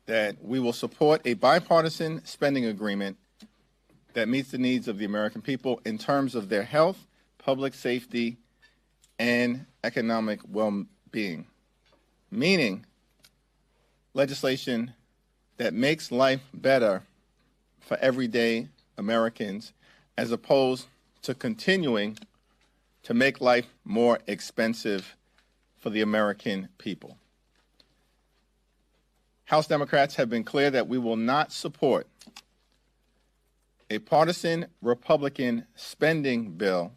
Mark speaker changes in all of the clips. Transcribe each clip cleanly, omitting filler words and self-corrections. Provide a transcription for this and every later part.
Speaker 1: that we will support a bipartisan spending agreement that meets the needs of the American people in terms of their health, public safety, and economic well-being, meaning legislation that makes life better for everyday Americans as opposed to continuing to make life more expensive for the American people. House Democrats have been clear that we will not support a partisan Republican spending bill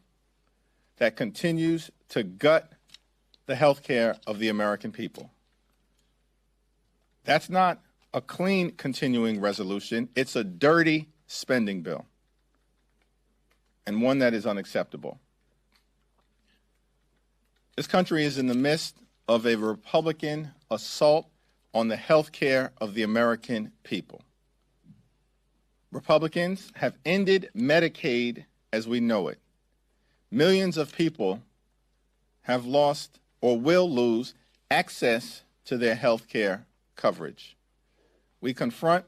Speaker 1: that continues to gut the health care of the American people. That's not a clean continuing resolution. It's a dirty spending bill, and one that is unacceptable. This country is in the midst of a Republican assault on the health care of the American people. Republicans have ended Medicaid as we know it. Millions of people have lost or will lose access to their health care coverage. We confront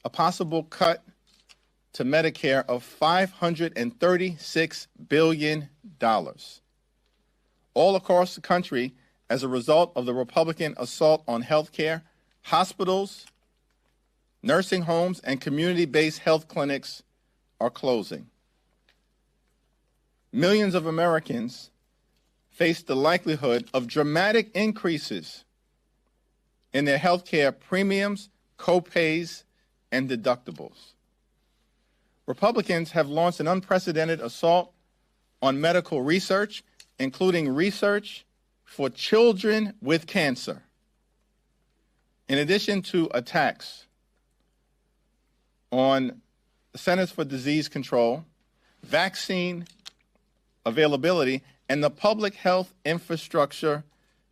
Speaker 1: a possible cut to Medicare of $536 billion. All across the country, as a result of the Republican assault on health care, hospitals, nursing homes, and community-based health clinics are closing. Millions of Americans face the likelihood of dramatic increases in their health care premiums, co-pays, and deductibles. Republicans have launched an unprecedented assault on medical research, including research for children with cancer. In addition to attacks on the Centers for Disease Control, vaccine availability, and the public health infrastructure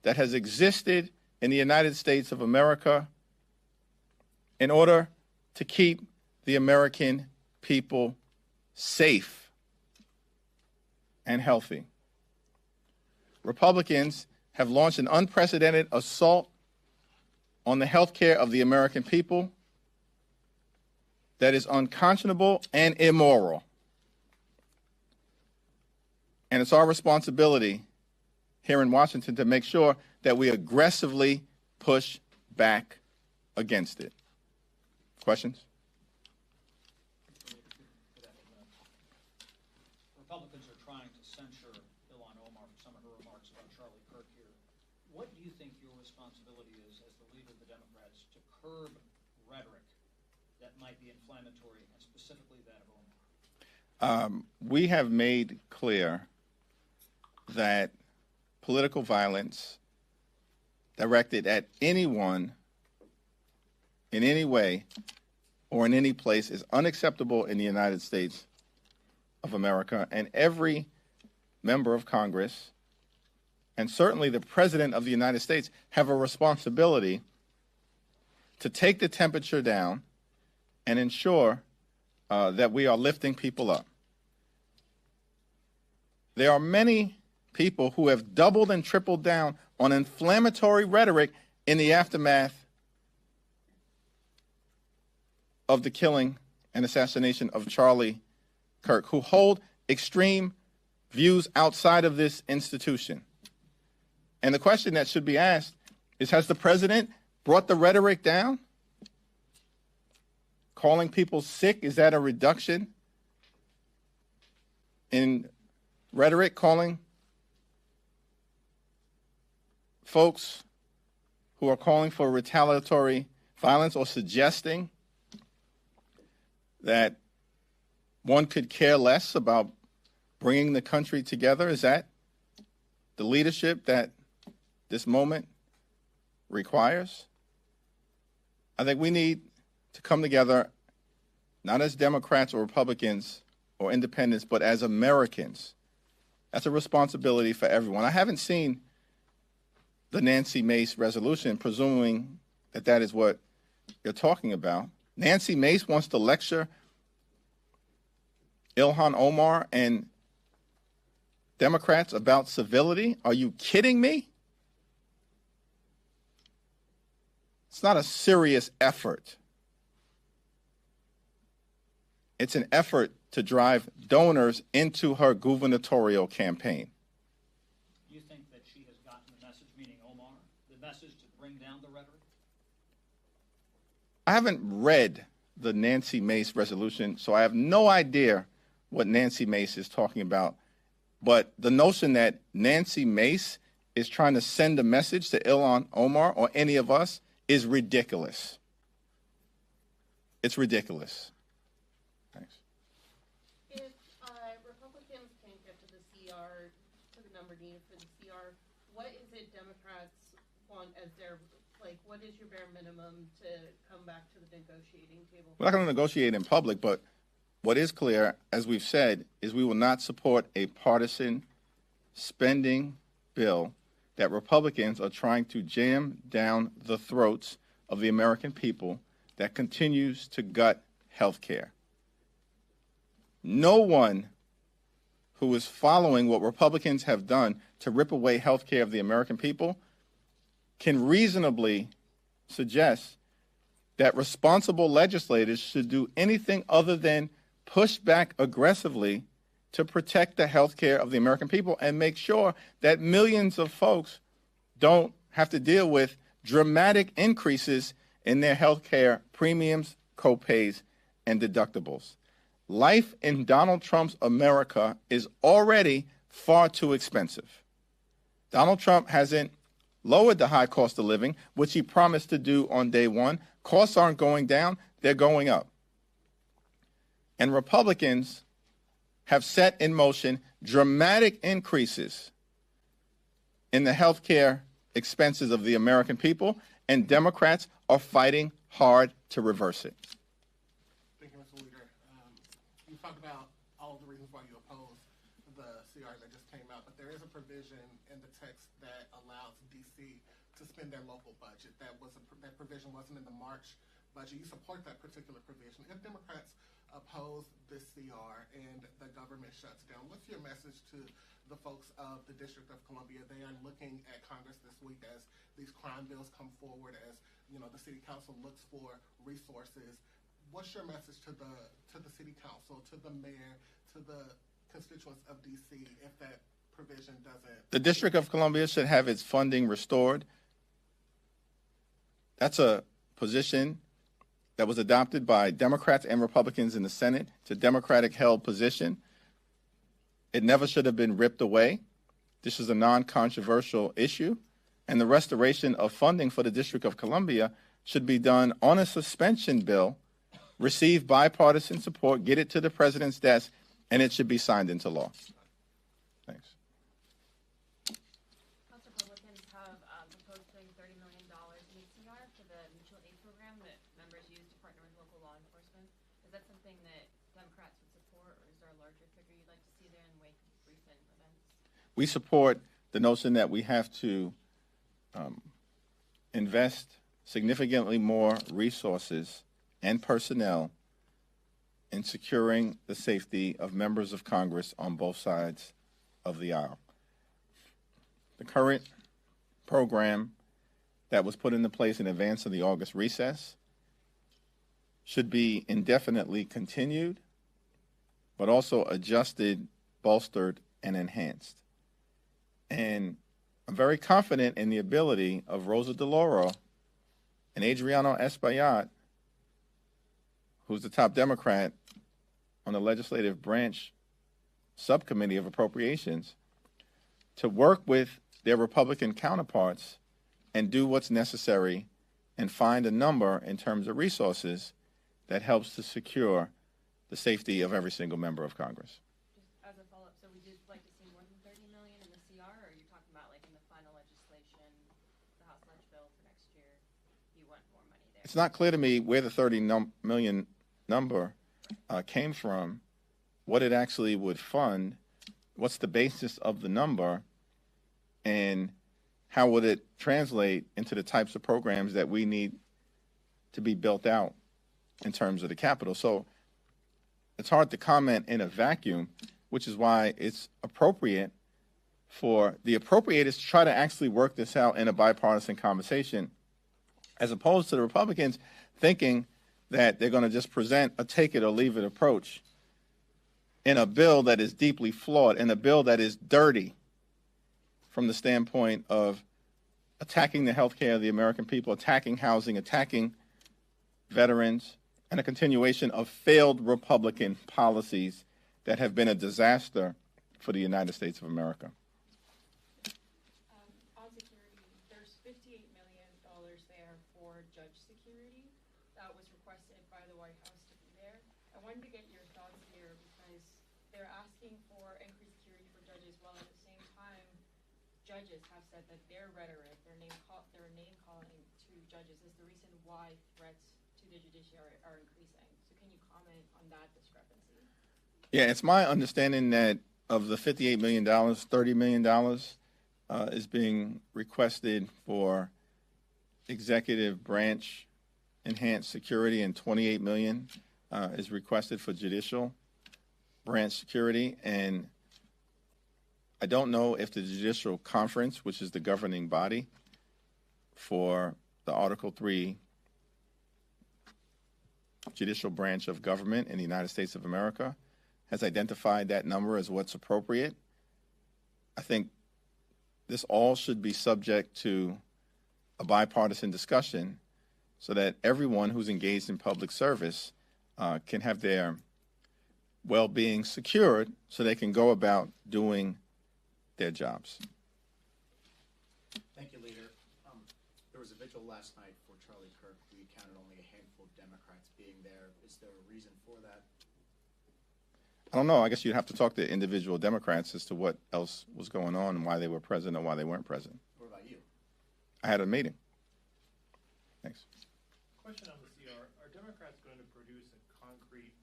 Speaker 1: that has existed in the United States of America in order to keep the American people safe and healthy. Republicans have launched an unprecedented assault on the health care of the American people that is unconscionable and immoral. And it's our responsibility here in Washington to make sure that we aggressively push back against it. Questions?
Speaker 2: Republicans are trying to censure Ilhan Omar for some of her remarks about Charlie Kirk here. What do you think your responsibility is as the leader of the Democrats to curb rhetoric that might be inflammatory, and specifically that of Omar?
Speaker 1: We have made clear that political violence directed at anyone in any way or in any place is unacceptable in the United States of America, and every member of Congress and certainly the President of the United States have a responsibility to take the temperature down and ensure that we are lifting people up. There are many people who have doubled and tripled down on inflammatory rhetoric in the aftermath of the killing and assassination of Charlie Kirk, who hold extreme views outside of this institution. And the question that should be asked is, has the president brought the rhetoric down? Calling people sick, is that a reduction in rhetoric? Calling folks who are calling for retaliatory violence or suggesting that one could care less about bringing the country together, is that the leadership that this moment requires? I think we need to come together, not as Democrats or Republicans or independents, but as Americans. That's a responsibility for everyone. I haven't seen the Nancy Mace resolution, presuming that that is what you're talking about. Nancy Mace wants to lecture Ilhan Omar and Democrats about civility? Are you kidding me? It's not a serious effort. It's an effort to drive donors into her gubernatorial campaign.
Speaker 2: You think that she has gotten the message, meaning Omar, the message to bring down the rhetoric?
Speaker 1: I haven't read the Nancy Mace resolution, so I have no idea what Nancy Mace is talking about. But the notion that Nancy Mace is trying to send a message to Ilhan Omar or any of us is ridiculous. It's ridiculous. Thanks.
Speaker 3: If Republicans can't get to the CR, to the number needed for the CR, what is it Democrats want as their, like, what is your bare minimum to come back to the negotiating table?
Speaker 1: We're not going to negotiate in public, but what is clear, as we've said, is we will not support a partisan spending bill that Republicans are trying to jam down the throats of the American people that continues to gut health care. No one who is following what Republicans have done to rip away health care of the American people can reasonably suggest that responsible legislators should do anything other than push back aggressively to protect the health care of the American people and make sure that millions of folks don't have to deal with dramatic increases in their health care premiums, copays, and deductibles. Life in Donald Trump's America is already far too expensive. Donald Trump hasn't lowered the high cost of living, which he promised to do on day one. Costs aren't going down, they're going up. And Republicans have set in motion dramatic increases in the health care expenses of the American people, and Democrats are fighting hard to reverse it.
Speaker 4: Thank you, Mr. Leader. You talked about all of the reasons why you oppose the CR that just came out, but there is a provision in the text that allows D.C. to spend their local budget. That provision wasn't in the March budget. You support that particular provision. If Democrats oppose this CR and the government shuts down, what's your message to the folks of the District of Columbia? They are looking at Congress this week as these crime bills come forward, as the City Council looks for resources. What's your message to the City Council, to the mayor, to the constituents of D.C. if that provision doesn't?
Speaker 1: The District of Columbia should have its funding restored. That's a position that was adopted by Democrats and Republicans in the Senate. It's a Democratic-held position. It never should have been ripped away. This is a non-controversial issue, and the restoration of funding for the District of Columbia should be done on a suspension bill, receive bipartisan support, get it to the president's desk, and it should be signed into law. Thanks.
Speaker 3: House Republicans have proposed putting $30 million in the CR for the mutual aid program that members use to partner with local law enforcement. Is that something that Democrats would support, or is there a larger figure you'd like to see there in the wake of recent events?
Speaker 1: We support the notion that we have to invest significantly more resources and personnel in securing the safety of members of Congress on both sides of the aisle. The current program that was put into place in advance of the August recess should be indefinitely continued, but also adjusted, bolstered, and enhanced. And I'm very confident in the ability of Rosa DeLauro and Adriano Espaillat, who's the top Democrat on the legislative branch subcommittee of appropriations, to work with their Republican counterparts and do what's necessary and find a number in terms of resources that helps to secure the safety of every single member of Congress.
Speaker 3: Just as a follow-up, so would you like to see more than $30 million in the CR, or are you talking about like in the final legislation, the House Ledge bill for next year, you want more money there?
Speaker 1: It's not clear to me where the $30 million number came from, what it actually would fund, what's the basis of the number, and how would it translate into the types of programs that we need to be built out in terms of the Capitol. So it's hard to comment in a vacuum, which is why it's appropriate for the appropriators to try to actually work this out in a bipartisan conversation as opposed to the Republicans thinking that they're going to just present a take it or leave it approach in a bill that is deeply flawed, in a bill that is dirty from the standpoint of attacking the health care of the American people, attacking housing, attacking veterans, and a continuation of failed Republican policies that have been a disaster for the United States of America.
Speaker 5: On security, there's $58 million there for judge security. That was requested by the White House to be there. I wanted to get your thoughts here because they're asking for increased security for judges while at the same time judges have said that their rhetoric, their name calling to judges is the reason why threats to the judiciary are increasing. So can you comment on that discrepancy?
Speaker 1: Yeah, it's my understanding that of the $58 million, $30 million is being requested for executive branch enhanced security, and $28 million is requested for judicial branch security. And I don't know if the Judicial Conference, which is the governing body for the Article 3 judicial branch of government in the United States of America, has identified that number as what's appropriate. I think this all should be subject to a bipartisan discussion so that everyone who's engaged in public service can have their well-being secured so they can go about doing their jobs.
Speaker 6: Thank you, Leader. There was a vigil last night for Charlie Kirk. We counted only a handful of Democrats being there. Is there a reason for that?
Speaker 1: I don't know. I guess you'd have to talk to individual Democrats as to what else was going on and why they were present or why they weren't present.
Speaker 6: What about you?
Speaker 1: I had a meeting. Thanks.
Speaker 7: Question on the CR: are Democrats going to produce a concrete,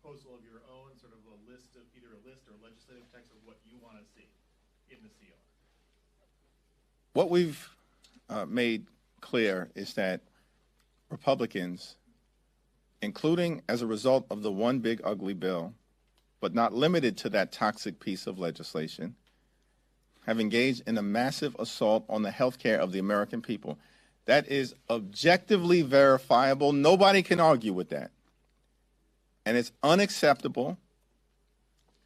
Speaker 7: proposal of your own, sort of a list of either a list or legislative text of what you want to see in the CR?
Speaker 1: What we've made clear is that Republicans, including as a result of the one big ugly bill, but not limited to that toxic piece of legislation, have engaged in a massive assault on the health care of the American people. That is objectively verifiable. Nobody can argue with that. And it's unacceptable,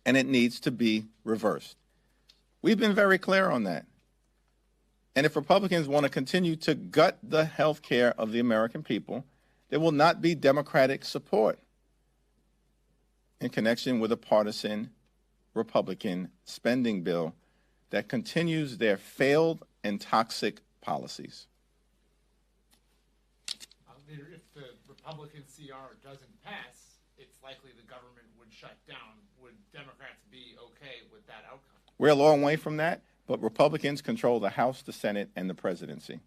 Speaker 1: and it needs to be reversed. We've been very clear on that. And if Republicans want to continue to gut the health care of the American people, there will not be Democratic support in connection with a partisan Republican spending bill that continues their failed and toxic policies.
Speaker 8: If the Republican CR doesn't pass, it's likely the government would shut down. Would Democrats be okay with that outcome?
Speaker 1: We're a long way from that, but Republicans control the House, the Senate, and the presidency.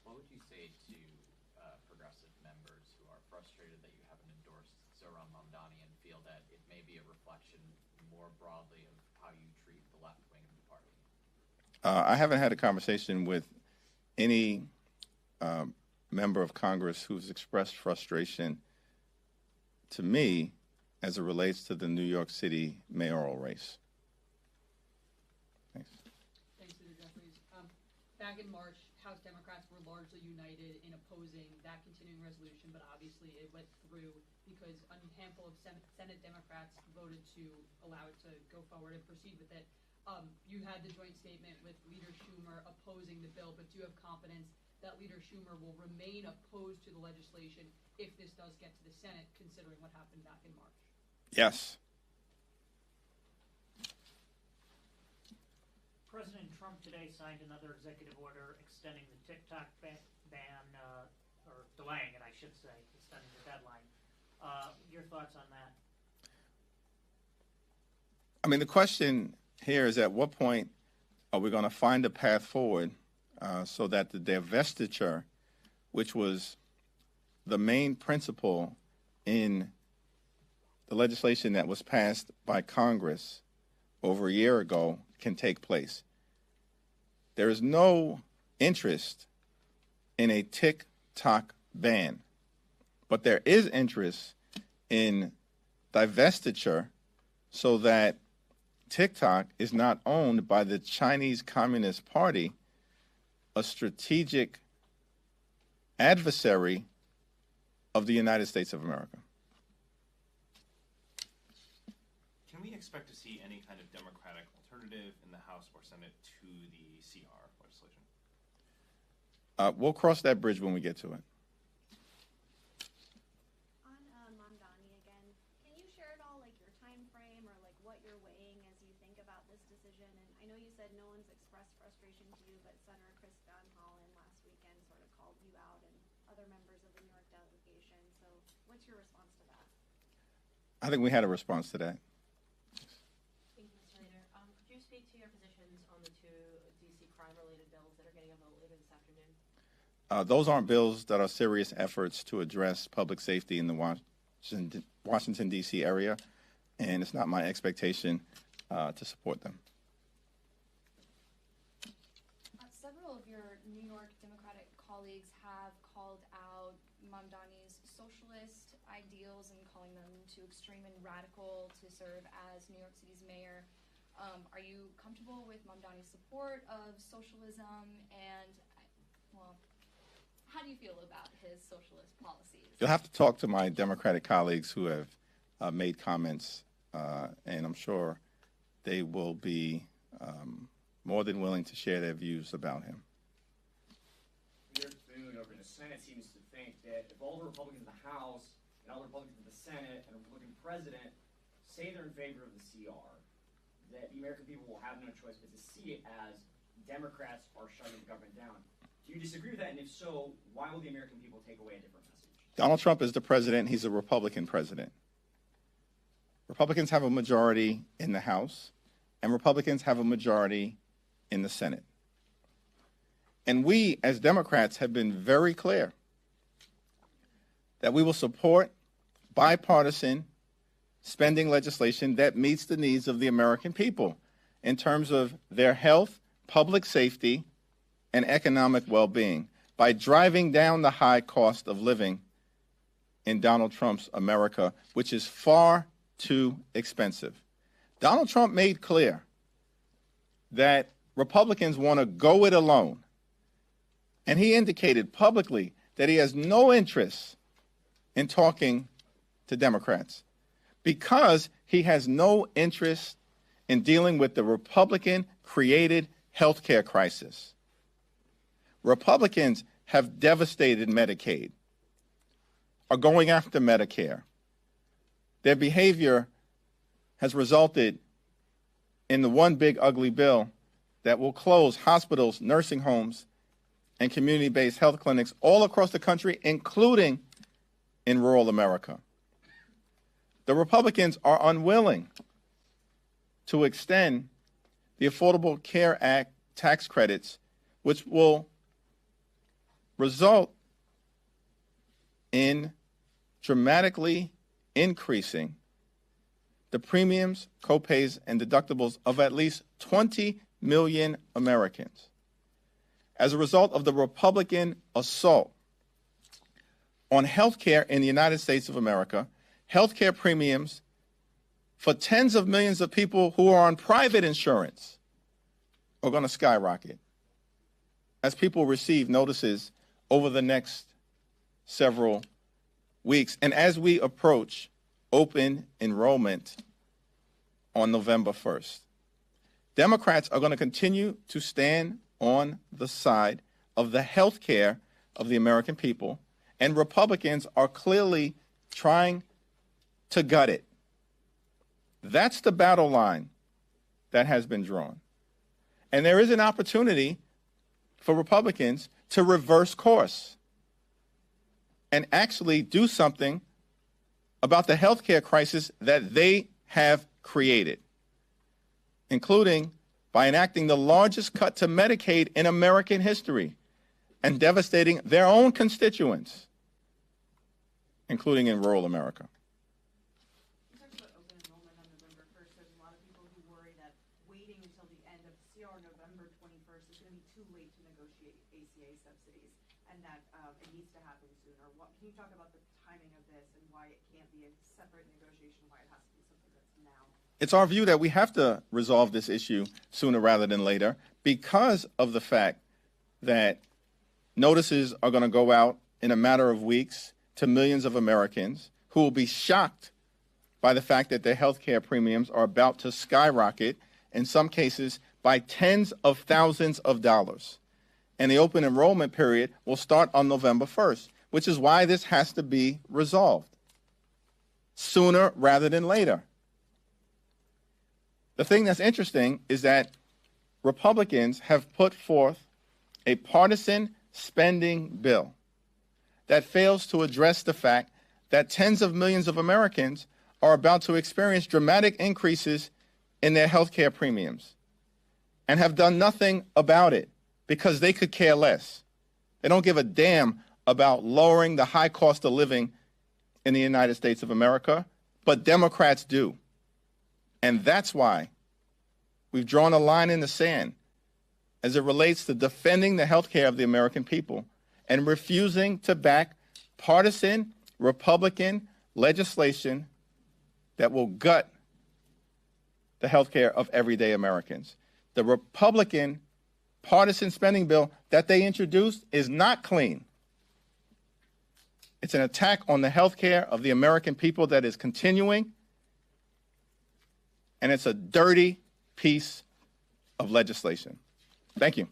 Speaker 9: What would you say to progressive members who are frustrated that you haven't endorsed Zohran Mamdani and feel that it may be a reflection more broadly of how you treat the left wing of the party?
Speaker 1: I haven't had a conversation with any member of Congress who's expressed frustration to me as it relates to the New York City mayoral race. Thanks.
Speaker 10: Thanks, Senator Jeffries. Back in March, House Democrats were largely united in opposing that continuing resolution, but obviously it went through because a handful of Senate Democrats voted to allow it to go forward and proceed with it. You had the joint statement with Leader Schumer opposing the bill, but do you have confidence that Leader Schumer will remain opposed to the legislation if this does get to the Senate, considering what happened back in March?
Speaker 1: Yes.
Speaker 2: President Trump today signed another executive order extending the TikTok ban, or delaying it, I should say, extending the deadline. Your thoughts on that?
Speaker 1: I mean, the question here is at what point are we going to find a path forward so that the divestiture, which was the main principle in the legislation that was passed by Congress over a year ago, can take place. There is no interest in a TikTok ban, but there is interest in divestiture so that TikTok is not owned by the Chinese Communist Party, a strategic adversary of the United States of America.
Speaker 11: Can we expect to see any kind of Democratic alternative in the House or Senate to the CR legislation?
Speaker 1: We'll cross that bridge when we get to it.
Speaker 12: On Mamdani again, can you share at all like your time frame or like what you're weighing as you think about this decision? And I know you said no one's expressed frustration to you, but Senator Chris Van Hollen last weekend sort of called you out and other members of the New York delegation. So what's your response to that?
Speaker 1: I think we had a response to that.
Speaker 13: Thank you, Mr. Leader. Could you speak to your positions on the two D.C. crime-related bills that are getting a vote later this afternoon?
Speaker 1: Those aren't bills that are serious efforts to address public safety in the Washington, D.C. area, and it's not my expectation to support them.
Speaker 14: Several of your New York Democratic colleagues have called out Mamdani's socialist ideals and calling them too extreme and radical to serve as New York City's mayor. Are you comfortable with Mamdani's support of socialism, and, well, how do you feel about his socialist policies?
Speaker 1: You'll have to talk to my Democratic colleagues who have made comments, and I'm sure they will be more than willing to share their views about him.
Speaker 15: Mayor Boone over in the Senate seems to think that if all the Republicans in the House and all the Republicans in the Senate and a Republican president say they're in favor of the CR, that the American people will have no choice but to see it as Democrats are shutting the government down. Do you disagree with that? And if so, why will the American people take away a different message?
Speaker 1: Donald Trump is the president. He's a Republican president. Republicans have a majority in the House, and Republicans have a majority in the Senate. And we, as Democrats, have been very clear that we will support bipartisan spending legislation that meets the needs of the American people in terms of their health, public safety, and economic well-being by driving down the high cost of living in Donald Trump's America, which is far too expensive. Donald Trump made clear that Republicans want to go it alone, and he indicated publicly that he has no interest in talking to Democrats because he has no interest in dealing with the Republican-created health care crisis. Republicans have devastated Medicaid, are going after Medicare. Their behavior has resulted in the one big ugly bill that will close hospitals, nursing homes, and community-based health clinics all across the country, including in rural America. The Republicans are unwilling to extend the Affordable Care Act tax credits, which will result in dramatically increasing the premiums, copays, and deductibles of at least 20 million Americans. As a result of the Republican assault on health care in the United States of America, health care premiums for tens of millions of people who are on private insurance are going to skyrocket as people receive notices over the next several weeks, and as we approach open enrollment on November 1st. Democrats are going to continue to stand on the side of the health care of the American people, and Republicans are clearly trying to gut it. That's the battle line that has been drawn. And there is an opportunity for Republicans to reverse course and actually do something about the health care crisis that they have created, including by enacting the largest cut to Medicaid in American history and devastating their own constituents, including in rural America.
Speaker 13: You talked about open enrollment on November 1st. There's a lot of people who worry that waiting until the end of CR November 21st is going to be too late to negotiate ACA subsidies, and that it needs to happen sooner. Can you talk about the timing of this and why it can't be a separate negotiation, why it has to be something that's now?
Speaker 1: It's our view that we have to resolve this issue sooner rather than later because of the fact that notices are going to go out in a matter of weeks to millions of Americans who will be shocked by the fact that their health care premiums are about to skyrocket, in some cases by tens of thousands of dollars. And the open enrollment period will start on November 1st, which is why this has to be resolved sooner rather than later. The thing that's interesting is that Republicans have put forth a partisan spending bill that fails to address the fact that tens of millions of Americans are about to experience dramatic increases in their health care premiums and have done nothing about it because they could care less. They don't give a damn about lowering the high cost of living in the United States of America, but Democrats do. And that's why we've drawn a line in the sand as it relates to defending the health care of the American people and refusing to back partisan Republican legislation that will gut the health care of everyday Americans. The Republican partisan spending bill that they introduced is not clean. It's an attack on the health care of the American people that is continuing, and it's a dirty piece of legislation. Thank you.